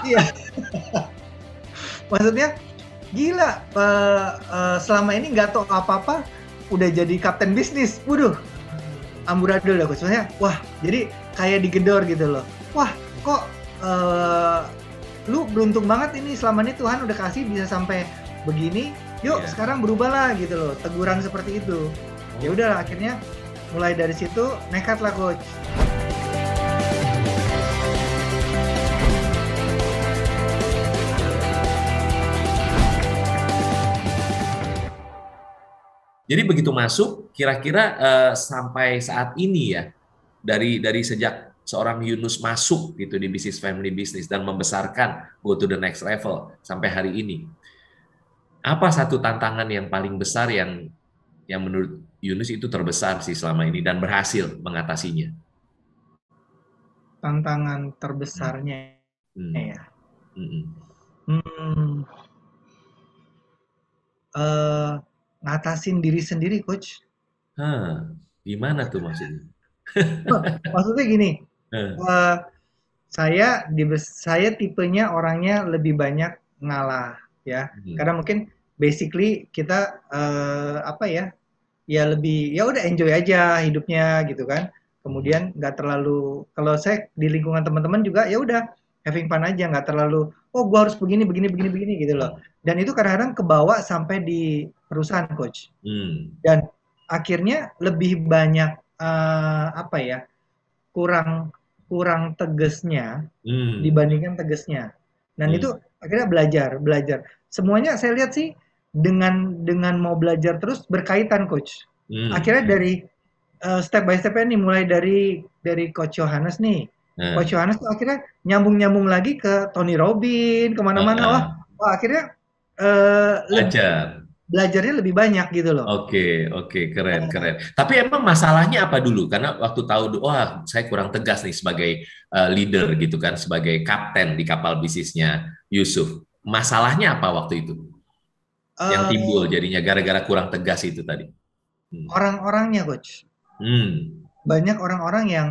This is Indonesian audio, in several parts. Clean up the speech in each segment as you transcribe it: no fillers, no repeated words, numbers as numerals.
Iya, maksudnya gila, selama ini nggak tahu apa-apa, udah jadi kapten bisnis. Waduh, amburadul dah coach. Maksudnya, wah, jadi kayak digedor gitu loh. Wah, kok lu beruntung banget ini selama ini Tuhan udah kasih bisa sampai begini. Yuk, Iya. sekarang berubahlah gitu loh. Teguran seperti itu. Ya Oh. udah akhirnya mulai dari situ nekat lah coach. Jadi begitu masuk, kira-kira sampai saat ini ya, dari sejak seorang Yunus masuk gitu di bisnis family business dan membesarkan go to the next level sampai hari ini, apa satu tantangan yang paling besar yang menurut Yunus itu terbesar sih selama ini dan berhasil mengatasinya? Tantangan Hmm. terbesarnya Hmm. ya. Hmm. Hmm, eh, ngatasin diri sendiri coach. Hah, gimana tuh maksudnya? Maksudnya gini, Eh, eh, saya tipenya orangnya lebih banyak ngalah ya. hmm. Karena mungkin basically kita apa ya? Ya lebih ya udah enjoy aja hidupnya gitu kan. Hmm. Kemudian nggak terlalu kalau saya di lingkungan teman-teman juga ya udah having fun aja, nggak terlalu oh gua harus begini begini begini begini gitu loh. Dan itu kadang-kadang kebawa sampai di perusahaan coach. Hmm. Dan akhirnya lebih banyak apa ya? kurang kurang tegesnya Hmm. dibandingkan tegesnya. Dan itu Hmm. akhirnya belajar, belajar. Semuanya saya lihat sih dengan mau belajar terus berkaitan coach. Hmm. Akhirnya dari step by step nih mulai dari coach Yohanes nih. Coach Nah, Yohanes tuh akhirnya nyambung-nyambung lagi ke Tony Robbins kemana-mana. Wah, wah akhirnya eh, leb- Ajar. belajarnya lebih banyak gitu loh. Oke, oke, keren, keren. Tapi emang masalahnya apa dulu? Karena waktu tahu, wah, saya kurang tegas nih sebagai leader gitu kan, sebagai kapten di kapal bisnisnya Yusuf. Masalahnya apa waktu itu? Yang timbul Eh, jadinya gara-gara kurang tegas itu tadi. Hmm. orang-orangnya coach. Hmm. Banyak orang-orang yang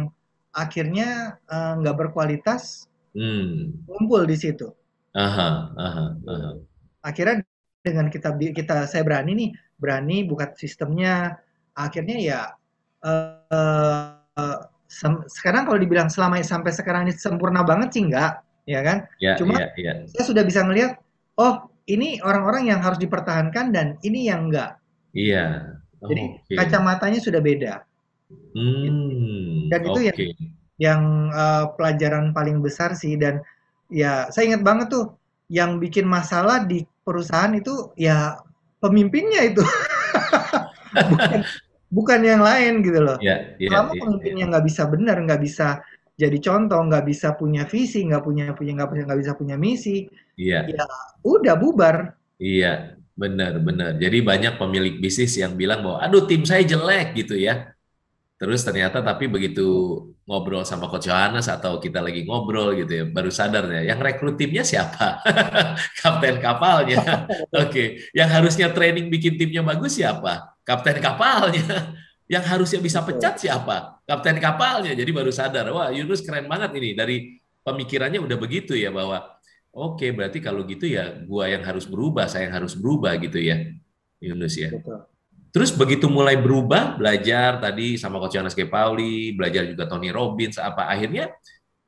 akhirnya nggak berkualitas Hmm. ngumpul di situ. Aha, aha, aha. Akhirnya dengan kita saya berani nih, berani buka sistemnya. Akhirnya ya sekarang kalau dibilang selama sampai sekarang ini sempurna banget sih enggak, ya kan? Ya, Cuma ya, ya. saya sudah bisa ngelihat, oh ini orang-orang yang harus dipertahankan dan ini yang enggak. Iya. Jadi Oke. kacamatanya sudah beda. Hmm. Dan itu Oke. yang pelajaran paling besar sih dan ya saya ingat banget tuh yang bikin masalah di perusahaan itu ya pemimpinnya itu bukan bukan yang lain gitu loh. Ya, ya, Selama ya, ya. pemimpinnya nggak bisa benar, nggak bisa jadi contoh, nggak bisa punya visi, nggak bisa punya misi, Iya. ya udah bubar. Iya, benar, benar. Jadi banyak pemilik bisnis yang bilang bahwa, aduh tim saya jelek gitu ya. Terus ternyata tapi begitu ngobrol sama Coach Yohanes atau kita lagi ngobrol gitu ya, baru sadar ya, yang rekrut timnya siapa? Kapten kapalnya. Oke, yang harusnya training bikin timnya bagus siapa? Kapten kapalnya. Yang harusnya bisa Betul. pecat siapa? Kapten kapalnya. Jadi baru sadar, wah Yunus keren banget ini. Dari pemikirannya udah begitu ya, bahwa oke, berarti kalau gitu ya gua yang harus berubah, saya yang harus berubah gitu ya, Yunus ya. Betul. Terus begitu mulai berubah, belajar tadi sama Coach Yohanes K. Pauli, belajar juga Tony Robbins, apa akhirnya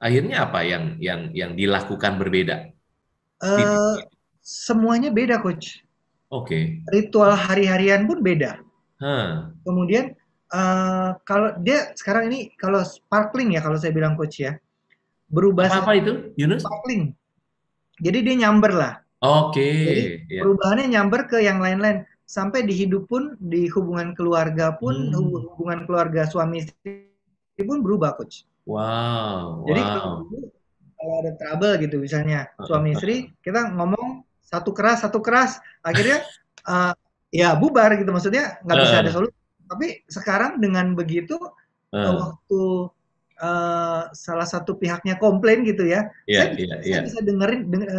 akhirnya apa yang dilakukan berbeda? Eh, Titik. semuanya beda coach. Oke. Ritual hari-harian pun beda. Hah. Kemudian kalau dia sekarang ini kalau sparkling ya kalau saya bilang coach ya, berubah Apa-apa itu, Yunus? sparkling. Jadi dia nyamber lah. Oke, Jadi ya. perubahannya nyamber ke yang lain-lain. Sampai di hidup pun, di hubungan keluarga pun, Hmm. hubungan keluarga suami istri pun berubah coach. Wow, Jadi kalau wow. dulu kalau ada trouble gitu misalnya suami istri kita ngomong satu keras akhirnya uh, ya bubar gitu maksudnya nggak bisa ada Eh, solusi. Tapi sekarang dengan begitu eh. waktu salah satu pihaknya komplain gitu ya, Iya, iya, saya iya. bisa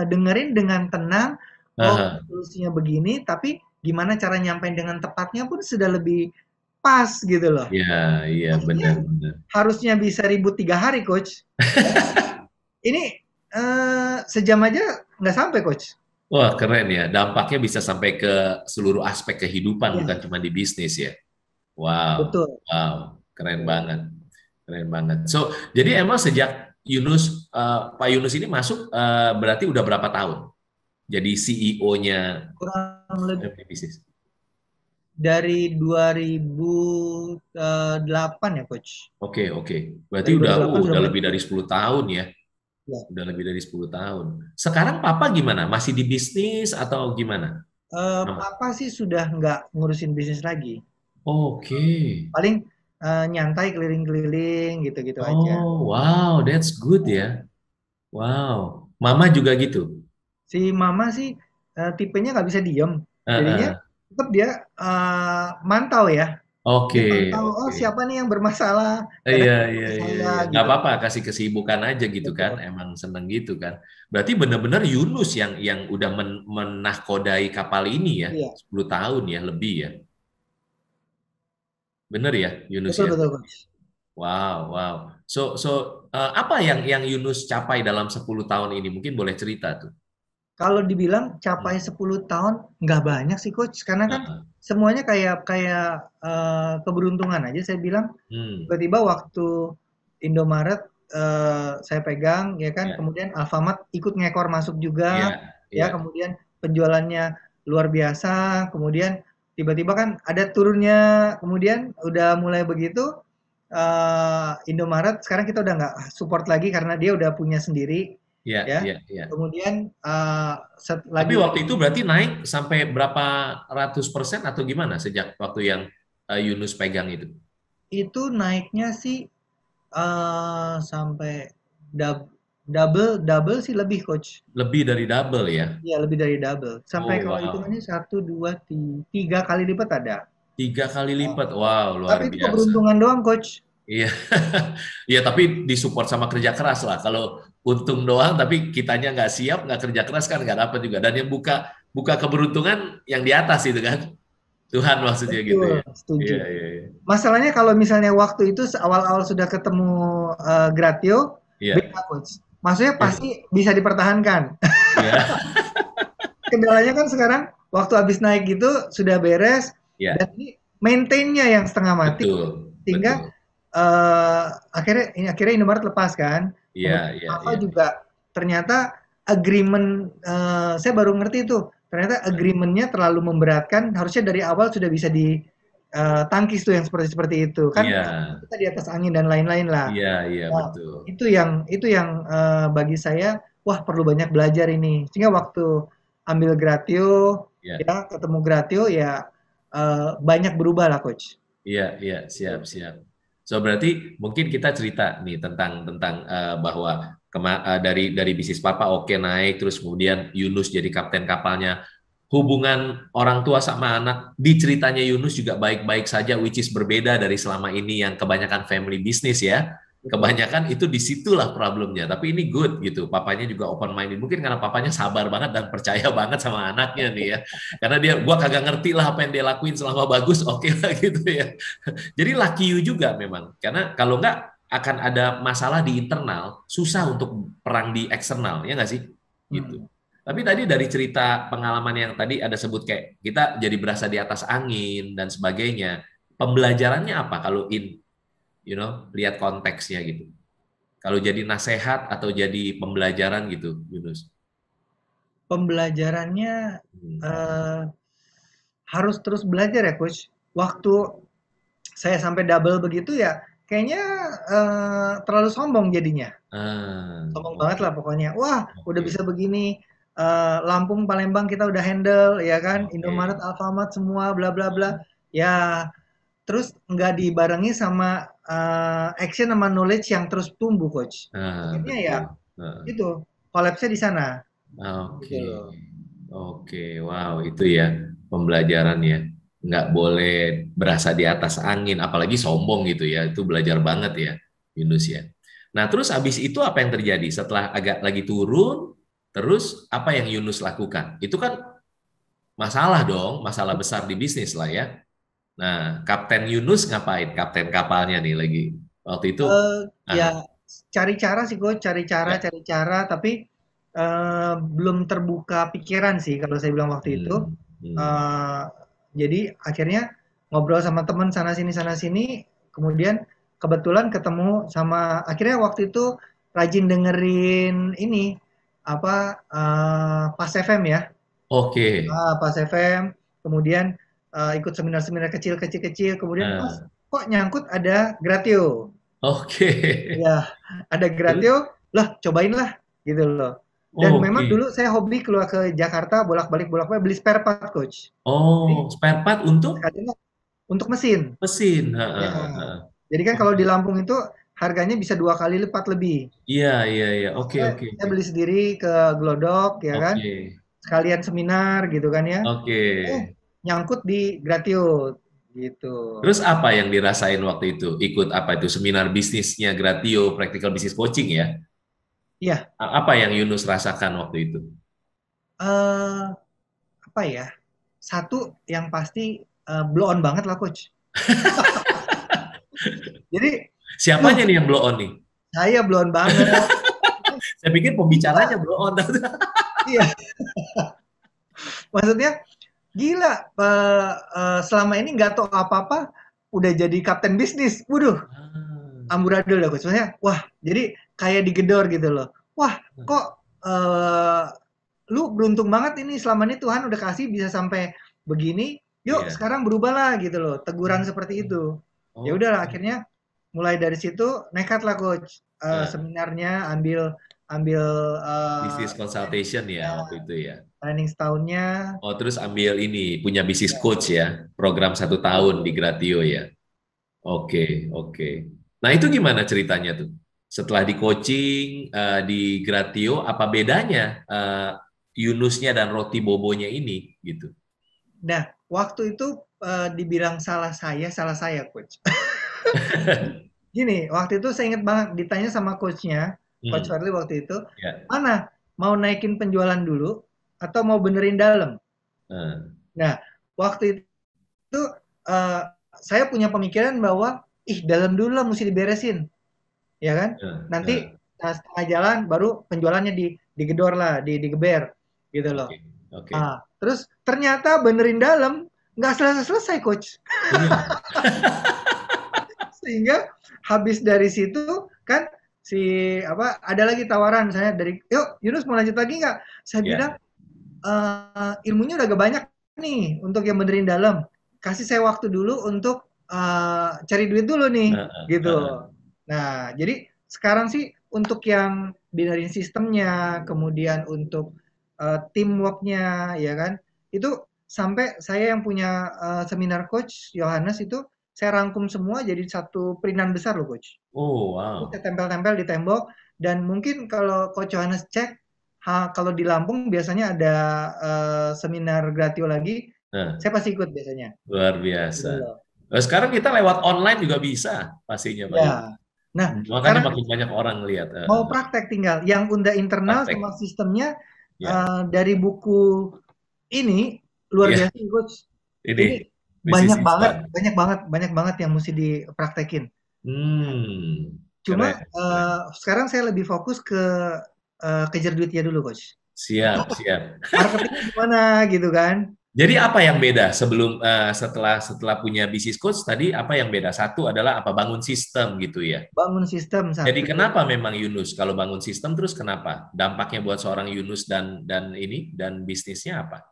dengerin dengan tenang. Oh Aha. solusinya begini, tapi gimana cara nyampein dengan tepatnya pun sudah lebih pas gitu loh. Iya, iya, Tadinya benar, benar. harusnya bisa ribut 3 hari coach. Ya. Ini Sejam aja nggak sampai coach. Wah, keren ya. Dampaknya bisa sampai ke seluruh aspek kehidupan, bukan Iya, cuma di bisnis ya. Wow, betul. wow, keren Betul. banget. Keren banget. So, jadi emang sejak Pak Yunus ini masuk, berarti udah berapa tahun? Jadi CEO-nya Kurang lebih Family Business. dari 2008 ya coach. Oke, oke. Berarti Dari udah 2008 sudah udah mulai lebih dari coach. 10 tahun ya. Ya. Udah lebih dari 10 tahun. Sekarang Papa gimana? Masih di bisnis atau gimana? Mama? Papa sih sudah nggak ngurusin bisnis lagi. Oke. Paling nyantai keliling-keliling gitu-gitu aja. Oh, wow, that's good ya. Wow. Mama juga gitu. Si mama sih tipenya nggak bisa diem. Jadinya Heeh. tetap dia mantau ya. Oke, Dia mantau, oh oke. siapa nih yang bermasalah. Iya, Kadang iya, ke iya, saya iya. Nggak gitu. apa-apa, kasih kesibukan aja gitu kan. Betul. Emang seneng gitu kan. Berarti benar-benar Yunus yang udah menahkodai kapal ini ya, Iya, 10 tahun ya, lebih ya. Bener ya, Yunus betul ya. betul coach. Wow, wow. Apa yang Yunus capai dalam 10 tahun ini? Mungkin boleh cerita tuh. Kalau dibilang capai Hmm. 10 tahun, nggak banyak sih coach, karena kan Heeh. semuanya kayak kayak keberuntungan aja saya bilang. Hmm. Tiba-tiba waktu Indomaret saya pegang ya kan, Ya, kemudian Alfamart ikut ngekor masuk juga ya, ya, ya, kemudian penjualannya luar biasa, kemudian tiba-tiba kan ada turunnya, kemudian udah mulai begitu Indomaret sekarang kita udah nggak support lagi karena dia udah punya sendiri ya, ya. ya, ya. Kemudian Tapi lagi waktu itu berarti naik sampai berapa ratus persen atau gimana sejak waktu yang Yunus pegang itu? itu naiknya sih sampai dub- double double sih lebih coach. Lebih dari double ya? Iya lebih dari double. Sampai Oh kalau wow, hitungannya satu dua tiga kali lipat ada. 3 kali lipat. Wow, luar Tapi itu biasa. keberuntungan doang coach. Iya, iya tapi disupport sama kerja keras lah. Kalau untung doang, tapi kitanya nggak siap, nggak kerja keras kan nggak dapat juga. Dan yang buka buka keberuntungan yang di atas itu kan, Tuhan maksudnya gitu Betul, ya. setuju. Iya, iya, iya. Masalahnya kalau misalnya waktu itu awal-awal sudah ketemu Gratio, Iya, beda coach. Maksudnya iya, pasti bisa dipertahankan. iya, Kendalanya kan sekarang waktu habis naik gitu sudah beres dan iya. ini maintain-nya yang setengah mati Betul, sehingga betul. akhirnya Indomaret lepas kan. Iya, Kemudian iya, apa iya. juga ternyata agreement saya baru ngerti itu ternyata agreement-nya terlalu memberatkan. Harusnya dari awal sudah bisa ditangkis tuh yang seperti seperti itu kan. Iya, Kita di atas angin dan lain-lain lah. iya, iya, Nah, betul. itu yang bagi saya wah perlu banyak belajar ini. Sehingga waktu ambil Gratio Iya, ya ketemu Gratio ya banyak berubah lah coach. iya, iya, siap, siap. So berarti mungkin kita cerita nih tentang bahwa dari bisnis Papa oke naik terus kemudian Yunus jadi kapten kapalnya. Hubungan orang tua sama anak di ceritanya Yunus juga baik-baik saja, which is berbeda dari selama ini yang kebanyakan family business ya. Betul. Kebanyakan itu disitulah problemnya. Tapi ini good gitu. Papanya juga open minded. Mungkin karena papanya sabar banget dan percaya banget sama anaknya nih ya. Karena gua kagak ngerti lah apa yang dia lakuin selama bagus, oke lah gitu ya. Jadi lucky you juga memang. Karena kalau nggak akan ada masalah di internal, susah untuk perang di eksternal, ya nggak sih? Gitu. Hmm. Tapi tadi dari cerita pengalaman yang tadi ada sebut kayak kita jadi berasa di atas angin dan sebagainya. Pembelajarannya apa kalau lihat konteksnya gitu. Kalau jadi nasehat atau jadi pembelajaran gitu, Yunus. Pembelajarannya Hmm. eh, harus terus belajar ya coach. Waktu saya sampai double begitu ya kayaknya terlalu sombong jadinya. Sombong banget Oke, lah pokoknya. Wah, udah oke, bisa begini. Lampung, Palembang kita udah handle, ya kan? oke. Indomaret, Alfamart semua, bla bla bla. Ya, terus nggak dibarengi sama action sama knowledge yang terus tumbuh, coach. Akhirnya ya Betul. Nah, itu collapse-nya di sana. Gitu oke, loh. oke, wow, itu ya pembelajaran ya. Nggak boleh berasa di atas angin, apalagi sombong gitu ya. Itu belajar banget ya, Yunus ya. Nah, terus habis itu apa yang terjadi? Setelah agak lagi turun, terus apa yang Yunus lakukan? Itu kan masalah dong, masalah besar di bisnis lah ya. Nah, Kapten Yunus ngapain? Kapten kapalnya nih lagi. Waktu itu, Eh, ya ah, cari cara sih coach, Ya. cari cara, tapi belum terbuka pikiran sih kalau saya bilang waktu itu. Hmm. Hmm. Eh, jadi akhirnya ngobrol sama teman sana sini, kemudian kebetulan ketemu sama akhirnya waktu itu rajin dengerin ini apa Pas FM ya. Oke. Pas FM, kemudian ikut seminar-seminar kecil, kemudian pas Nah, kok nyangkut ada Gratio. oke. Ya, ada Terus? Gratio, lah cobain lah gitu loh. Dan memang Oke. dulu saya hobi keluar ke Jakarta bolak-balik beli spare part coach. Jadi Oh, spare part untuk sekalinya untuk mesin. mesin. Ya. Heeh, heeh. Jadi kan kalau di Oke. Lampung itu harganya bisa 2 kali lipat lebih. Iya, iya, iya. Nah, Oke, saya, oke, saya oke. beli sendiri ke Glodok ya kan, Oke. sekalian seminar gitu kan ya. Oke. Nyangkut di Gratio gitu. Terus apa yang dirasain waktu itu? Ikut apa itu? Seminar bisnisnya Gratio, Practical Business Coaching ya? Iya, Apa yang Yunus rasakan waktu itu? eh apa ya? Satu yang pasti blow on banget lah coach. Jadi, Siapanya duh, nih yang blow on nih? saya blow on banget. Saya pikir pembicaranya Gila, blow on. iya. Maksudnya gila. Selama ini nggak tahu apa-apa, udah jadi kapten bisnis. Waduh, Ah. amburadul lah coach. Maksudnya, wah, jadi kayak digedor gitu loh. Wah, kok lu beruntung banget ini selama ini Tuhan udah kasih bisa sampai begini. Yuk Iya. sekarang berubahlah gitu loh. Teguran seperti itu. Ya udahlah Oke. akhirnya mulai dari situ nekat lah coach. Nah, Seminarnya ambil ambil bisnis consultation ya trainingnya, waktu itu ya. training setahunnya. Oh, terus ambil ini, punya bisnis Ya, coach ya, program 1 tahun di betul. Gratio ya. Oke, oke. Nah, itu gimana ceritanya tuh? Setelah di coaching di Gratio, apa bedanya Yunusnya dan roti bobonya ini gitu? Nah, waktu itu dibilang salah saya coach. Gini, waktu itu saya ingat banget ditanya sama coachnya, Coach Hmm, Fadli waktu itu, ya. mana mau naikin penjualan dulu atau mau benerin dalam? Nah, Nah, waktu itu eh, saya punya pemikiran bahwa dalam dulu lah mesti diberesin, ya kan? nah, Nanti nah. setengah jalan baru penjualannya digedor lah, digeber, gitu loh. Oke, oke. Terus ternyata benerin dalam nggak selesai-selesai, coach. Iya, Sehingga habis dari situ kan si apa ada lagi tawaran misalnya dari yuk Yunus mau lanjut lagi nggak? Saya bilang ya. ilmunya udah agak banyak nih untuk yang benerin dalam. Kasih saya waktu dulu untuk cari duit dulu nih, Nah, gitu. Nah, jadi sekarang sih untuk yang benerin sistemnya, kemudian untuk teamworknya, ya kan, itu sampai saya yang punya seminar coach Yohanes itu saya rangkum semua jadi satu printan besar loh coach. Oh, Itu wow. saya tempel-tempel di tembok dan mungkin kalau Coach Johannes cek, kalau di Lampung biasanya ada seminar gratis lagi, Nah, saya pasti ikut biasanya. luar Gitu biasa. loh. Nah, sekarang kita lewat online juga bisa pastinya, Pak Yunus. Ya. Nah, Makanya sekarang makin banyak orang lihat. mau praktek tinggal. Yang udah internal sama Praktek. sistemnya Ya, dari buku ini luar iya. biasa, Coach. Ini Ini bisnis instan. banyak banget yang mesti dipraktekin. Cuma Keren, keren. sekarang saya lebih fokus ke kejar duitnya dulu, Coach. Siap, siap. Marketingnya gimana gitu kan. Jadi apa yang beda sebelum setelah setelah punya bisnis coach tadi apa yang beda? Satu adalah apa bangun sistem gitu ya. Bangun sistem Jadi satu. kenapa memang Yunus kalau bangun sistem terus kenapa? Dampaknya buat seorang Yunus dan ini dan bisnisnya apa?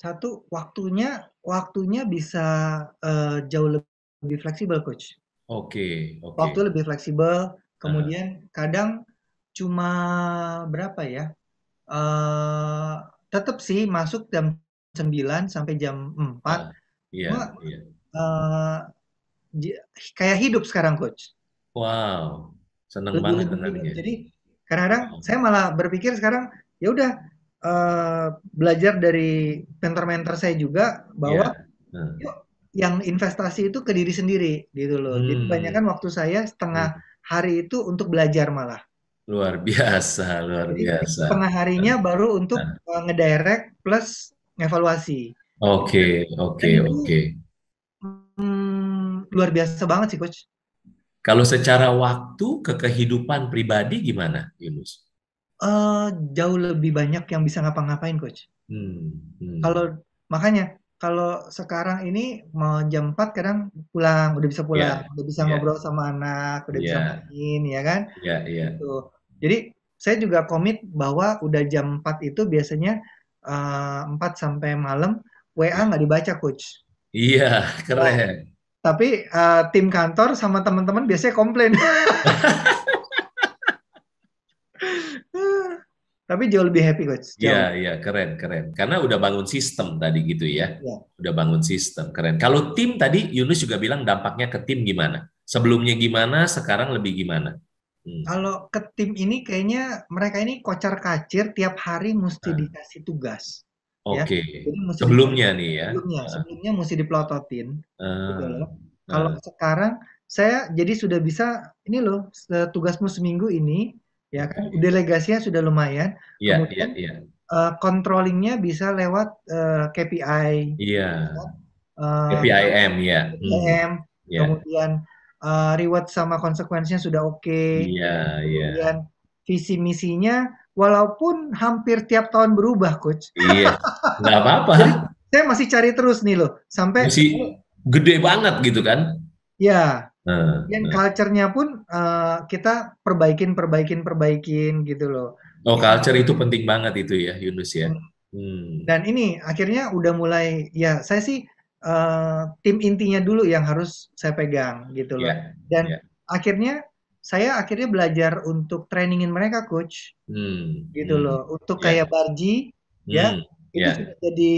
Satu, waktunya bisa jauh lebih fleksibel, Coach. Oke, oke. Waktu lebih fleksibel, Ah, kemudian kadang cuma berapa ya? Eh tetap sih masuk jam 9 sampai jam 4. ah, iya, Cuma iya. eh, kayak hidup sekarang, Coach. Wow, seneng banget Lebih hidup. dengarnya. Jadi kadang-kadang Wow. saya malah berpikir sekarang ya udah belajar dari mentor-mentor saya juga bahwa Iya. Nah. yuk yang investasi itu ke diri sendiri gitu loh. Jadi Hmm, kebanyakan waktu saya hmm. setengah hari itu untuk belajar malah. Luar biasa, luar Jadi biasa. setengah harinya baru untuk Nah, ngedirect plus ngevaluasi. oke, oke, Dan itu oke. luar biasa banget sih coach. Kalau secara waktu ke kehidupan pribadi gimana, Yunus? Jauh lebih banyak yang bisa ngapa-ngapain, Coach. Hmm, hmm. Kalau makanya kalau sekarang ini mau jam 4 kadang pulang, Ya, udah bisa ya, ngobrol sama anak, udah bisa ya, main, ya kan? ya, ya. Gitu. Jadi saya juga komit bahwa udah jam 4 itu biasanya 4 sampai malam WA Ya. nggak dibaca, Coach. Iya, Nah, keren. tapi tim kantor sama teman-teman biasanya komplain. Tapi jauh lebih happy, Coach. Iya, Jauh. iya, keren, keren. Karena udah bangun sistem tadi gitu ya. Ya. Udah bangun sistem, keren. Kalau tim tadi, Yunus juga bilang dampaknya ke tim gimana? Sebelumnya gimana, sekarang lebih gimana? Hmm. Kalau ke tim ini kayaknya mereka ini kocar-kacir tiap hari mesti Nah, dikasih tugas, ya. oke. Jadi mesti Sebelumnya nih ya. sebelumnya mesti dipelototin, gitu Ah, loh. Kalau ah, sekarang saya jadi sudah bisa ini loh, tugasmu seminggu ini, ya kan, oke. delegasinya sudah lumayan, Iya, iya, kemudian iya. controlling-nya bisa lewat KPI, Iya. eh, FPIM ya. Hmm. PPM, Ya. kemudian reward sama konsekuensinya sudah oke, Iya, iya. kemudian visi misinya walaupun hampir tiap tahun berubah, Coach. Iya. Nggak apa-apa. Jadi saya masih cari terus nih loh, sampai Mesti gede banget gitu kan. ya, Nah, kemudian nah. culture-nya pun kita perbaikin gitu loh. Oh, Ya, culture itu penting banget itu ya, Yunus ya. hmm. Hmm. Dan ini akhirnya udah mulai, ya saya sih tim intinya dulu yang harus saya pegang gitu loh. Ya, Dan ya. saya akhirnya belajar untuk trainingin mereka, Coach, Hmm, gitu hmm. loh. Untuk Ya, kayak Barji, ya hmm. itu Ya. sudah jadi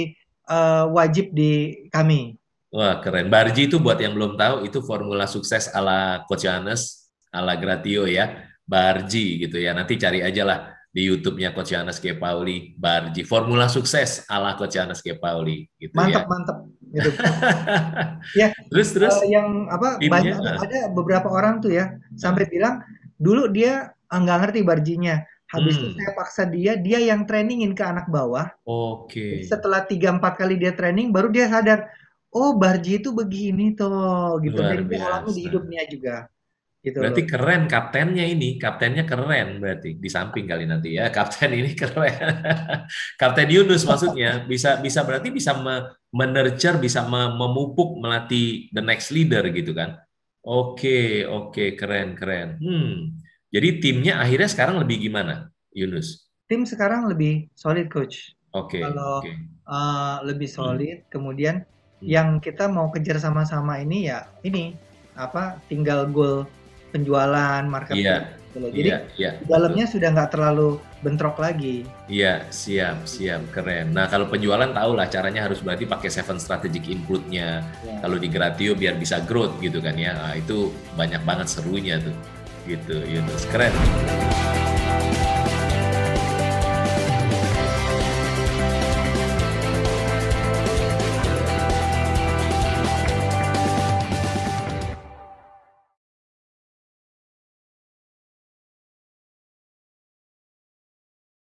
wajib di kami. Wah, keren. Barji itu buat yang belum tahu, itu formula sukses ala Coach Yohanes, ala Gratio ya. Barji gitu ya. Nanti cari aja lah di YouTube-nya Coach Yohanes G. Pauli, Barji. Formula sukses ala Coach Yohanes G. Pauli gitu Mantap, ya. mantap gitu. Ya, Terus yang apa, timnya, ada beberapa orang tuh ya ah. sampai bilang dulu dia nggak ngerti Barjinya. Habis itu Hmm, saya paksa dia yang trainingin ke anak bawah. oke. Jadi setelah 3-4 kali dia training, baru dia sadar, oh Barji itu begini toh, gitu. Luar Dan dia alami di biasa. hidupnya juga, gitu Berarti loh. keren kaptennya ini, kaptennya keren berarti di samping kali nanti ya, kapten ini keren. Kapten Yunus maksudnya bisa bisa berarti bisa menurture, bisa memupuk, melatih the next leader gitu kan. Oke, oke, keren, keren. Jadi timnya akhirnya sekarang lebih gimana, Yunus? Tim sekarang lebih solid, Coach. Oke, Kalau oke. lebih Hmm, solid, kemudian hmm. yang kita mau kejar sama-sama ini ya ini apa, tinggal goal penjualan, Iya, marketing, gitu loh. Jadi iya, iya, di betul. dalamnya sudah nggak terlalu bentrok lagi. Iya, siap, siap, keren. Nah, kalau penjualan tahu lah caranya harus berarti pakai seven strategic input-nya. Ya. Kalau di Gratio biar bisa growth gitu kan ya. Nah, itu banyak banget serunya tuh. Gitu, Yunus. Keren.